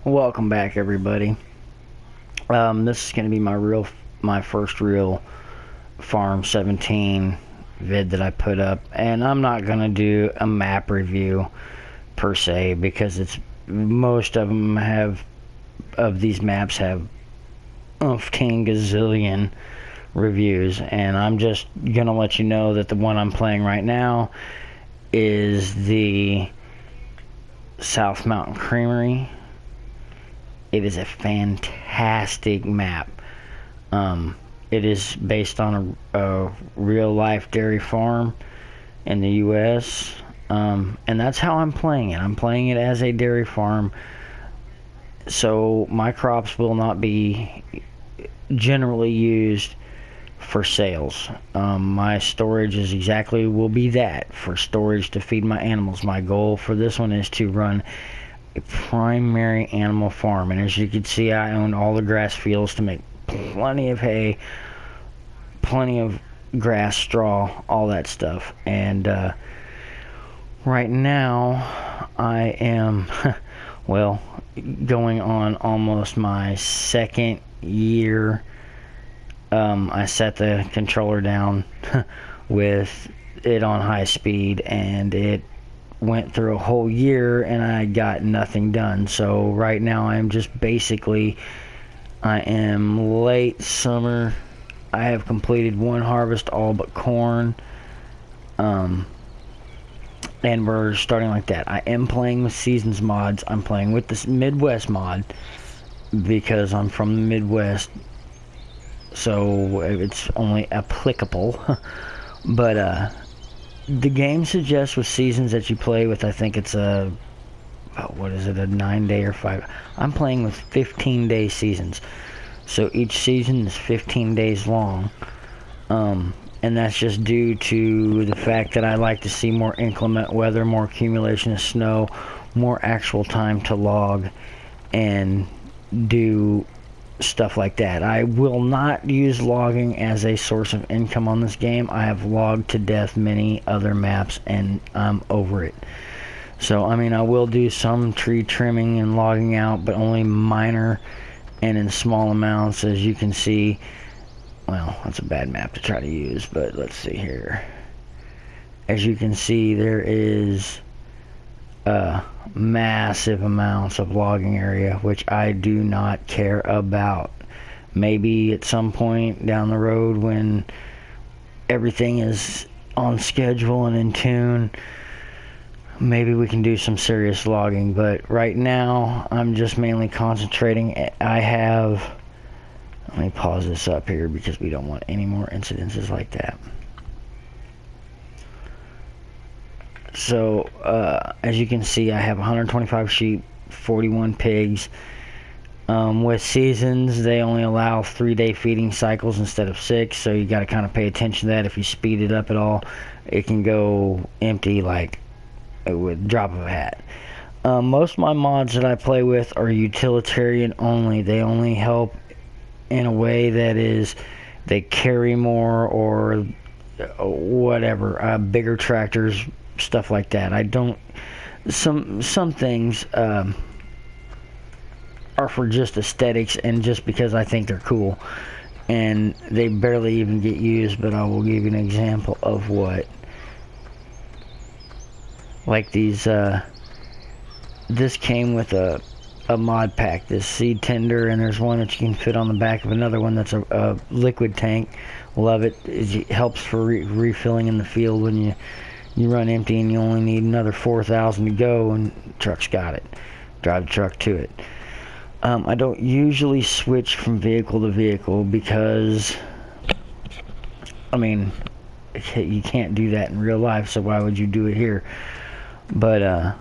Welcome back, everybody. This is going to be my first real Farm 17 vid that I put up, and I'm not going to do a map review per se because most of them of these maps have 10 gazillion reviews, and I'm just going to let you know that the one I'm playing right now is the South Mountain Creamery. It is a fantastic map. It is based on a real-life dairy farm in the U.S., and that's how I'm playing it. I'm playing it as a dairy farm, so my crops will not be generally used for sales. My storage will be that, for storage to feed my animals. My goal for this one is to run a primary animal farm, and as you can see, I own all the grass fields to make plenty of hay, plenty of grass, straw, all that stuff. And right now I am well, going on almost my second year. I set the controller down with it on high speed, and it went through a whole year and I got nothing done. So right now I am late summer. I have completed one harvest, all but corn, and we're starting like that. I am playing with seasons mods. I'm playing with this Midwest mod because I'm from the Midwest, so it's only applicable. But the game suggests with seasons that you play with, I think it's a 9-day or 5. I'm playing with 15-day seasons. So each season is 15 days long. And that's just due to the fact that I like to see more inclement weather, more accumulation of snow, more actual time to log and do stuff like that. I will not use logging as a source of income on this game. I have logged to death many other maps and I'm over it. So I mean, I will do some tree trimming and logging out, but only minor and in small amounts. As you can see, well, that's a bad map to try to use, but let's see here. As you can see, there is massive amounts of logging area, which I do not care about. Maybe at some point down the road, when everything is on schedule and in tune, maybe we can do some serious logging. But right now I'm just mainly concentrating. Let me pause this up here because we don't want any more incidences like that. So, as you can see, I have 125 sheep, 41 pigs. With seasons, they only allow 3-day feeding cycles instead of 6, so you got to kind of pay attention to that. If you speed it up at all, it can go empty like with drop of a hat. Most of my mods that I play with are utilitarian only. They only help in a way that is, they carry more or whatever, bigger tractors, stuff like that. I don't, some things are for just aesthetics and just because I think they're cool, and they barely even get used. But I will give you an example of what, like these, this came with a mod pack, this seed tender, and there's one that you can fit on the back of another one that's a liquid tank. Love it. It helps for refilling in the field when you run empty and you only need another 4,000 to go, and the truck's got it. Drive the truck to it. I don't usually switch from vehicle to vehicle because, I mean, you can't do that in real life, so why would you do it here? But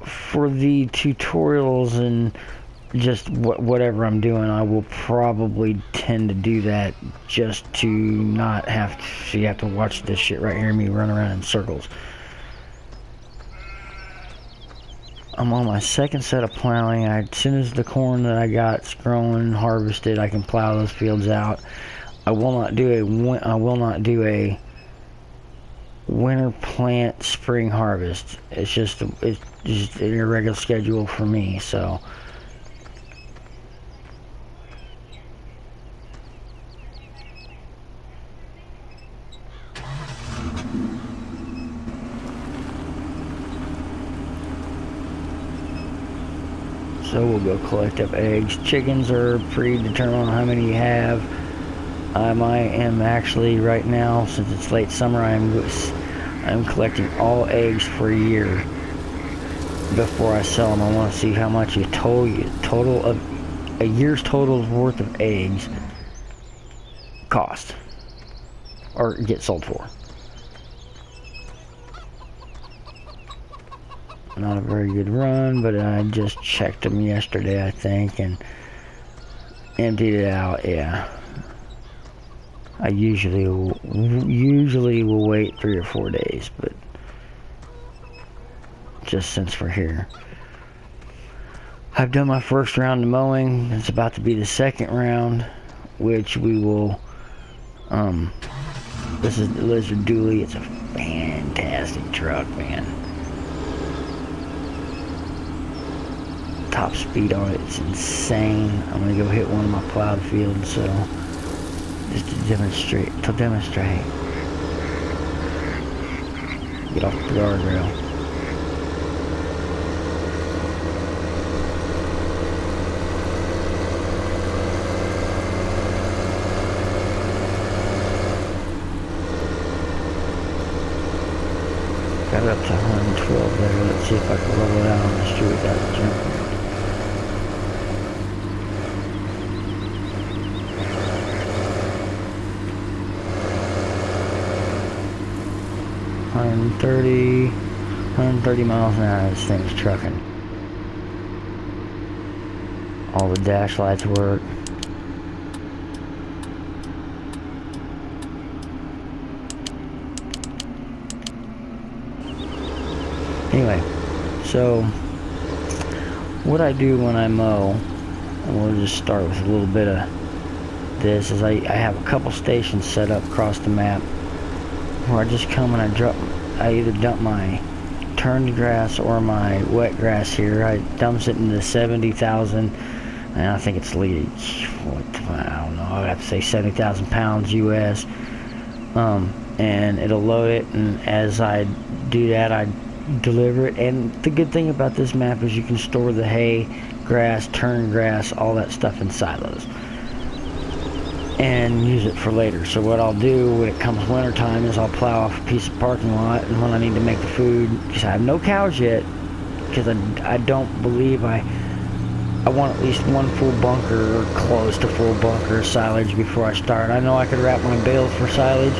for the tutorials and just whatever I'm doing, I will probably tend to do that just to not have to, so you have to watch this shit right here, me run around in circles. I'm on my second set of plowing. As soon as the corn that I got's grown and harvested, I can plow those fields out. I will not do a winter plant spring harvest. It's just an irregular schedule for me. So So we'll go collect up eggs. Chickens are predetermined on how many you have. I am actually right now, since it's late summer, I'm collecting all eggs for a year before I sell them. I want to see how much total of a year's total worth of eggs cost or get sold for. Not a very good run, but I just checked them yesterday, I think, and emptied it out. Yeah, I usually will wait 3 or 4 days, but just since we're here, I've done my first round of mowing. It's about to be the second round, which we will. This is the Lizard Dually. It's a fantastic truck, man. Top speed on it, it's insane. I'm gonna go hit one of my plowed fields, so just to demonstrate. Get off the guardrail. Got it up to 112 there. Let's see if I can level it out on the street without jumping. And 130 miles an hour, this thing's trucking. All the dash lights work. Anyway, so what I do when I mow, and we'll just start with a little bit of this, is I have a couple stations set up across the map where I just come and I either dump my turned grass or my wet grass here. I dumps it into 70,000, and I think it's I don't know, I have to say 70,000 pounds US, and it'll load it, and as I do that, I deliver it. And the good thing about this map is you can store the hay, grass, turned grass, all that stuff in silos and use it for later. So what I'll do when it comes winter time is I'll plow off a piece of parking lot, and when I need to make the food, because I have no cows yet, because I don't believe I want at least one full bunker or close to full bunker of silage before I start. I know I could wrap my bales for silage,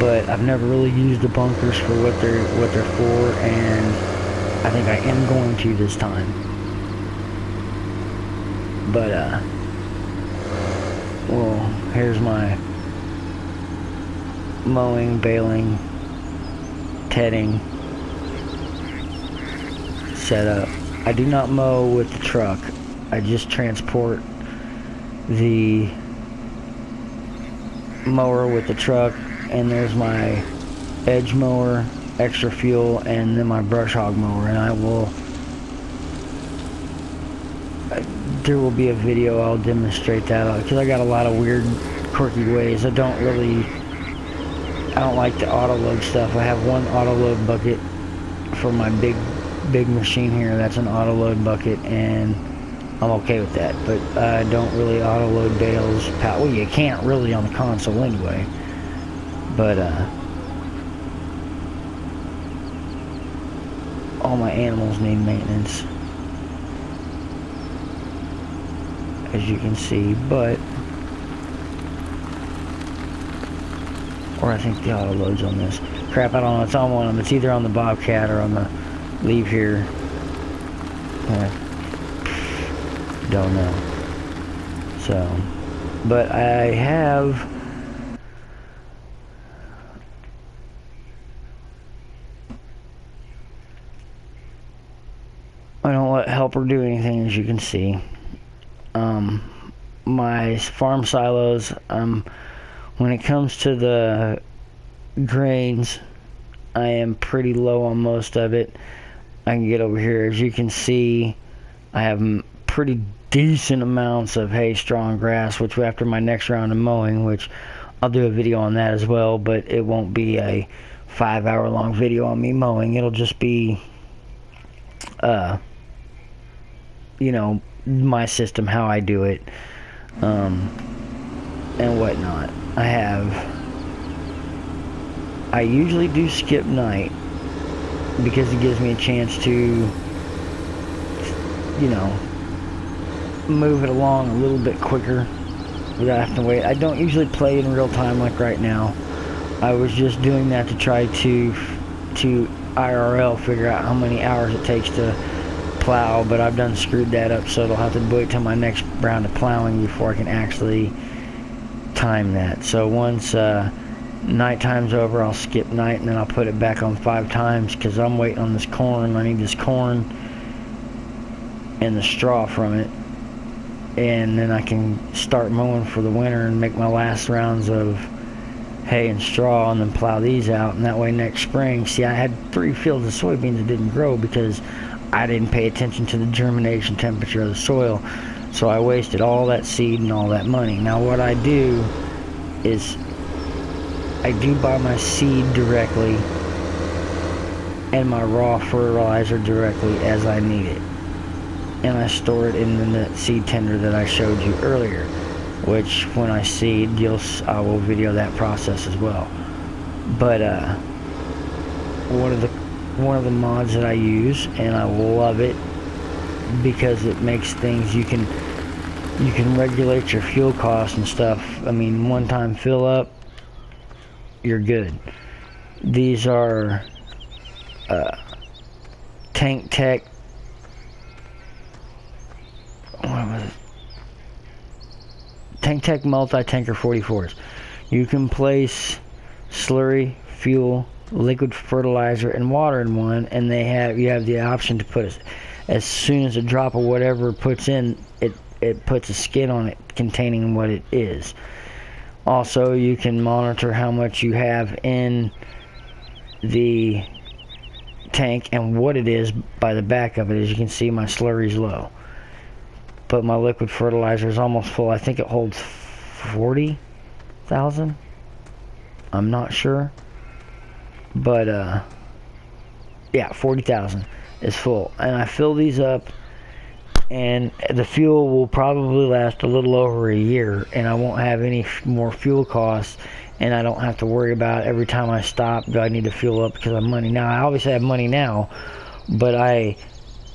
but I've never really used the bunkers for what they're for, and I think I am going to this time. But well, here's my mowing, baling, tedding setup. I do not mow with the truck. I just transport the mower with the truck, and there's my edge mower, extra fuel, and then my brush hog mower. And there will be a video I'll demonstrate that, because I got a lot of weird, quirky ways. I don't like the auto load stuff. I have one auto load bucket for my big machine here. That's an auto load bucket, and I'm okay with that. But I don't really auto load bales. Well, you can't really on the console anyway. But all my animals need maintenance, as you can see. But or I think the auto loads on this. Crap, I don't know. It's on one of them. It's either on the Bobcat or on the Leave Here. Don't know. So, but I have I don't let helper do anything, as you can see. My farm silos, when it comes to the grains, I am pretty low on most of it. I can get over here. As you can see, I have pretty decent amounts of hay, straw, and grass, which after my next round of mowing, which I'll do a video on that as well, but it won't be a 5-hour long video on me mowing. It'll just be you know, my system, how I do it, and whatnot. I usually do skip night because it gives me a chance to, you know, move it along a little bit quicker without having to wait. I don't usually play in real time like right now. I was just doing that to try to IRL figure out how many hours it takes to plow, but I've done screwed that up, so it'll have to wait till my next round of plowing before I can actually time that. So once nighttime's over, I'll skip night and then I'll put it back on 5 times because I'm waiting on this corn. I need this corn and the straw from it, and then I can start mowing for the winter and make my last rounds of hay and straw and then plow these out, and that way next spring, see, I had 3 fields of soybeans that didn't grow because I didn't pay attention to the germination temperature of the soil, so I wasted all that seed and all that money. Now what I do is I do buy my seed directly and my raw fertilizer directly as I need it, and I store it in the seed tender that I showed you earlier, which when I seed, I will video that process as well. But one of the mods that I use, and I love it because it makes things, you can regulate your fuel costs and stuff. I mean, one time fill up, you're good. These are Tank Tech, what was it? Tank Tech multi-tanker 44s. You can place slurry, fuel, liquid fertilizer, and water in one, and you have the option to put as soon as a drop of whatever puts in, it puts a skid on it containing what it is. Also, you can monitor how much you have in the tank and what it is by the back of it. As you can see, my slurry's low, but my liquid fertilizer is almost full. I think it holds 40,000. I'm not sure, but yeah, 40,000 is full, and I fill these up, and the fuel will probably last a little over a year, and I won't have any more fuel costs, and I don't have to worry about every time I stop, do I need to fuel up because I have money. Now, I obviously have money now, but I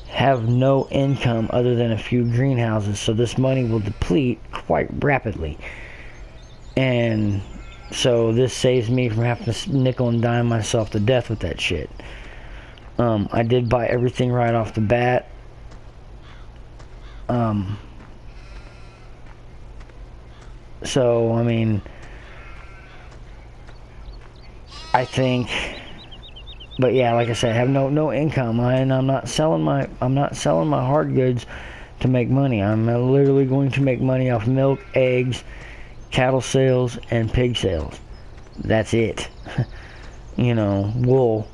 have no income other than a few greenhouses, so this money will deplete quite rapidly, and so this saves me from having to nickel and dime myself to death with that shit. I did buy everything right off the bat. So I mean, I think, but yeah, like I said, I have no income, and I'm not selling my hard goods to make money. I'm literally going to make money off milk, eggs, cattle sales, and pig sales. That's it. You know, wool.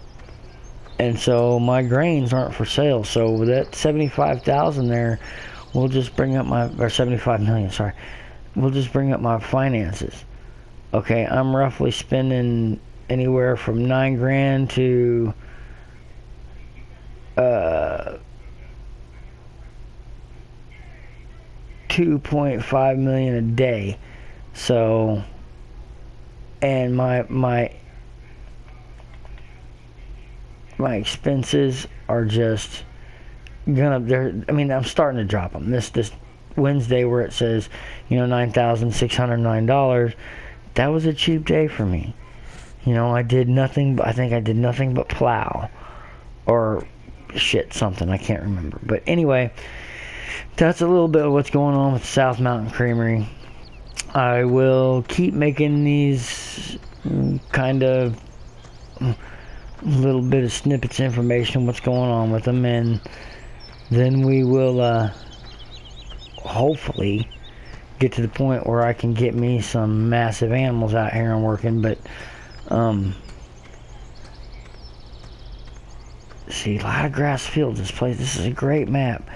And so my grains aren't for sale. So with that 75,000 there, we'll just bring up or 75 million, sorry. We'll just bring up my finances. Okay, I'm roughly spending anywhere from 9 grand to 2.5 million a day. So, and my expenses are just I mean, I'm starting to drop them. This Wednesday where it says, you know, $9,609, that was a cheap day for me. You know, I think I did nothing but plow or shit, something, I can't remember. But anyway, that's a little bit of what's going on with South Mountain Creamery. I will keep making these kind of little bit of snippets of information, what's going on with them, and then we will hopefully get to the point where I can get me some massive animals out here and working. But see, a lot of grass fields this place. This is a great map.